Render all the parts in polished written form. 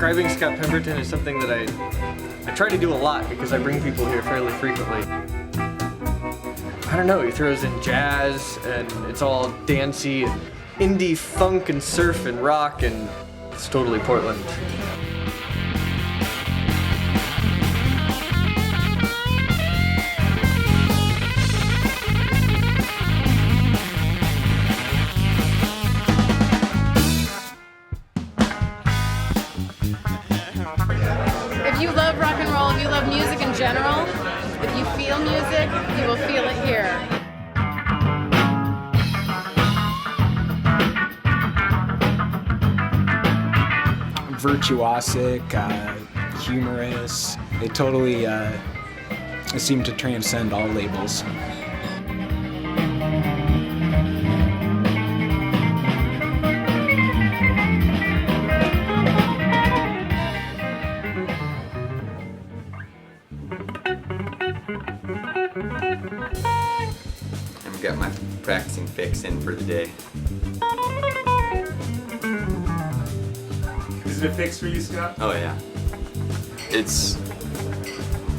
describing Scott Pemberton is something that I try to do a lot because I bring people here fairly frequently. I don't know, he throws in jazz and it's all dancey, indie funk and surf and rock, and it's totally Portland. If you love rock and roll, if you love music in general, if you feel music, you will feel it here. Virtuosic, humorous. They totally seem to transcend all labels. I've got my practicing fix in for the day. Is it a fix for you, Scott? Oh yeah. It's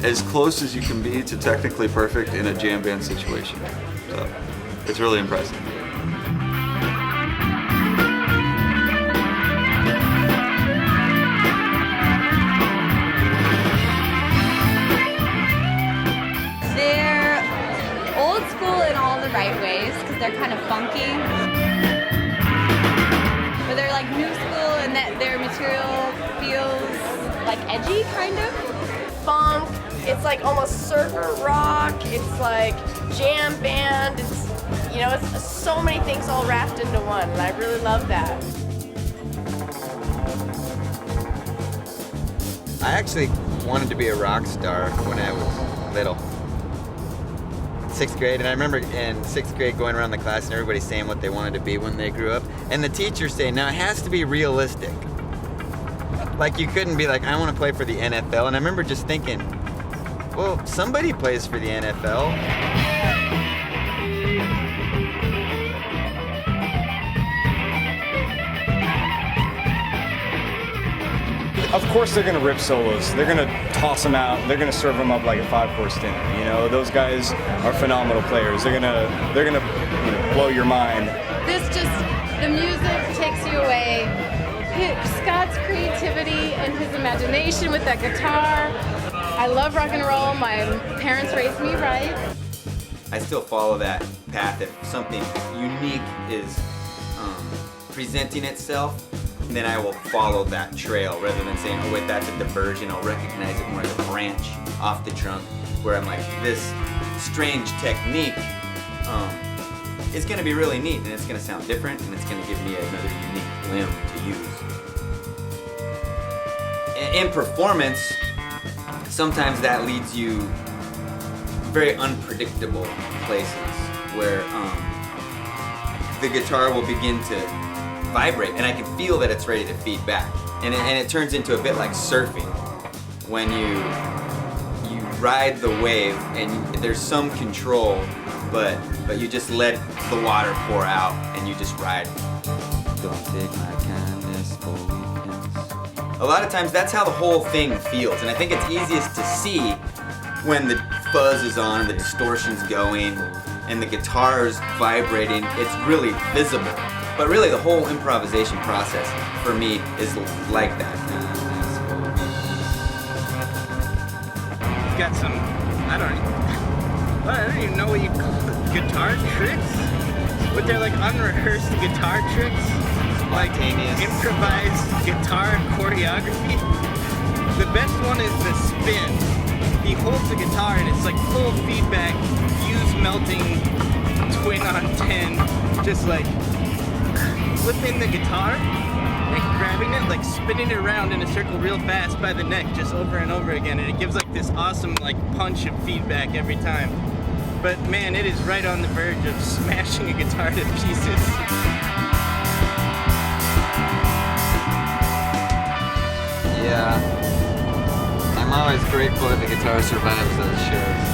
as close as you can be to technically perfect in a jam band situation. So it's really impressive. They're old school in all the right ways because they're kind of funky. But they're like new school in that their material feels like edgy, kind of. Funk, it's like almost surfer rock, it's like jam band, it's, you know, it's so many things all wrapped into one, and I really love that. I actually wanted to be a rock star when I was little. 6th grade, and I remember in 6th grade going around the class and everybody saying what they wanted to be when they grew up, and the teacher saying, now it has to be realistic. Like you couldn't be like, I want to play for the NFL, and I remember just thinking, well, somebody plays for the NFL. Of course they're going to rip solos. They're going to toss them out. They're going to serve them up like a 5-course dinner. You know, those guys are phenomenal players. They're going to blow your mind. This just, the music takes you away. Scott's creativity and his imagination with that guitar. I love rock and roll. My parents raised me right. I still follow that path. If something unique is presenting itself, then I will follow that trail rather than saying, oh wait, that's a diversion. I'll recognize it more as a branch off the trunk, where I'm like, this strange technique is going to be really neat, and it's going to sound different, and it's going to give me another unique limb to use. In performance, sometimes that leads you very unpredictable places where the guitar will begin to vibrate, and I can feel that it's ready to feed back. And it turns into a bit like surfing, when you ride the wave and there's some control, but you just let the water pour out and you just ride. Don't take my kindness for weakness. A lot of times that's how the whole thing feels, and I think it's easiest to see when the fuzz is on, the distortion's going, and the guitar's vibrating. It's really visible. But really, the whole improvisation process for me is like that. You've got some, I don't even know what you call it, guitar tricks? But they're like unrehearsed guitar tricks, like improvised guitar choreography. The best one is the spin. He holds the guitar and it's like full feedback, fuse melting, twin on 10, just like flipping the guitar and grabbing it, like spinning it around in a circle real fast by the neck, just over and over again, and it gives like this awesome like punch of feedback every time. But man, it is right on the verge of smashing a guitar to pieces. Yeah, I'm always grateful that the guitar survives those shows.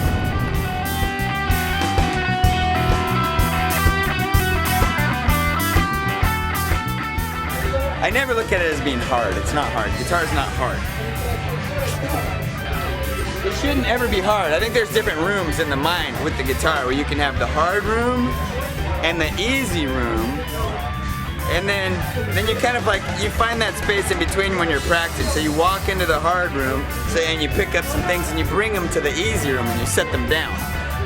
I never look at it as being hard. It's not hard. Guitar is not hard. It shouldn't ever be hard. I think there's different rooms in the mind with the guitar where you can have the hard room and the easy room. And then you kind of like, you find that space in between when you're practicing. So you walk into the hard room, and you pick up some things and you bring them to the easy room and you set them down.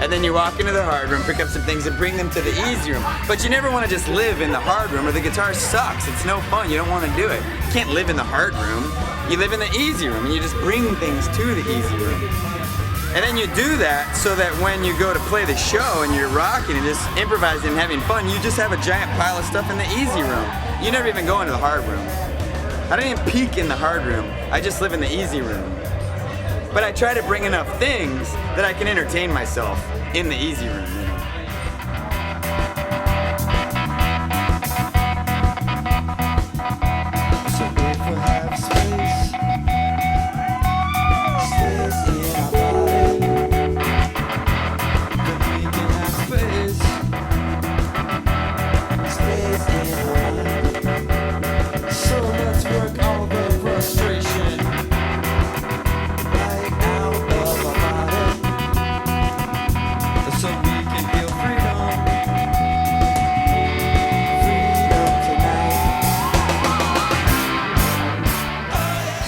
And then you walk into the hard room, pick up some things and bring them to the easy room. But you never want to just live in the hard room or the guitar sucks. It's no fun, you don't want to do it. You can't live in the hard room. You live in the easy room and you just bring things to the easy room. And then you do that so that when you go to play the show and you're rocking and just improvising and having fun, you just have a giant pile of stuff in the easy room. You never even go into the hard room. I don't even peek in the hard room. I just live in the easy room. But I try to bring enough things that I can entertain myself in the easy room.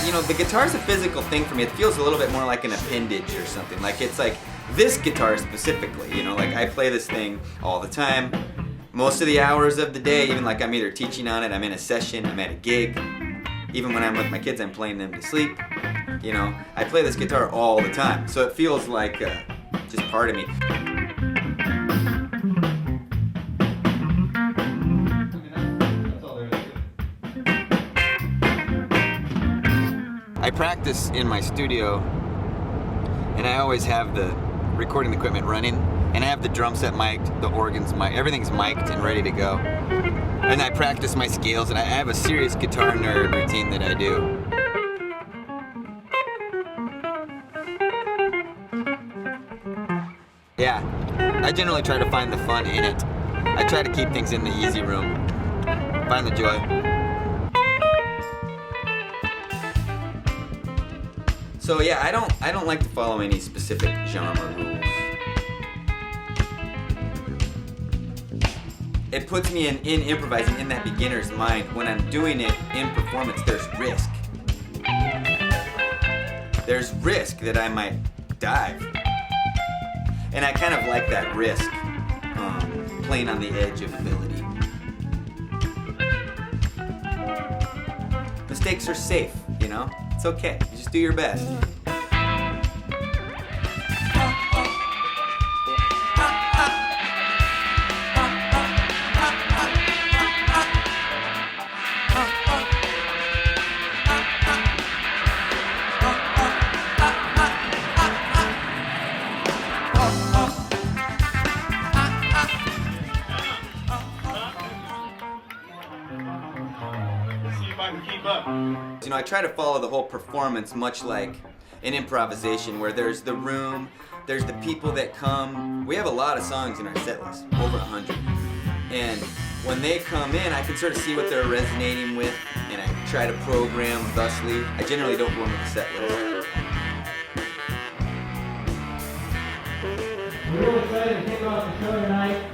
You know? The guitar's a physical thing for me. It feels a little bit more like an appendage or something. Like it's like this guitar specifically, you know, like I play this thing all the time. Most of the hours of the day, even like I'm either teaching on it, I'm in a session, I'm at a gig. Even when I'm with my kids, I'm playing them to sleep. You know, I play this guitar all the time. So it feels like just part of me. I practice in my studio, and I always have the recording equipment running, and I have the drum set mic'd, the organs mic'd, everything's mic'd and ready to go. And I practice my scales, and I have a serious guitar nerd routine that I do. Yeah, I generally try to find the fun in it. I try to keep things in the easy room, find the joy. So yeah, I don't like to follow any specific genre rules. It puts me in improvising in that beginner's mind. When I'm doing it in performance, there's risk. There's risk that I might dive. And I kind of like that risk, playing on the edge of ability. Mistakes are safe, you know? It's okay. You just do your best. You know, I try to follow the whole performance much like an improvisation where there's the room, there's the people that come. We have a lot of songs in our set list, over 100. And when they come in, I can sort of see what they're resonating with, and I try to program thusly. I generally don't go into the set list. We're really excited to kick off the show tonight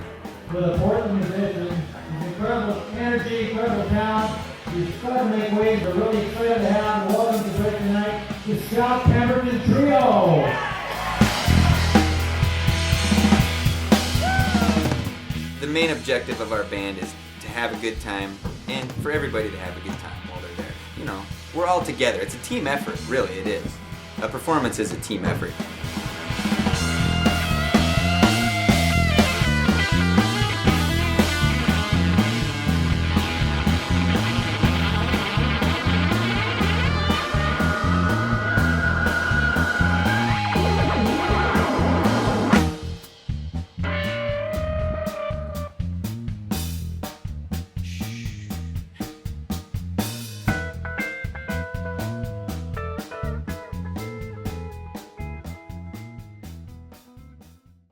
with a Portland musician. He's incredible energy, incredible talent. He's trying to make waves. We're really excited to have him. Welcome to the break tonight, the Scott Pemberton Trio. The main objective of our band is to have a good time and for everybody to have a good time while they're there. You know, we're all together. It's a team effort, really, it is. A performance is a team effort.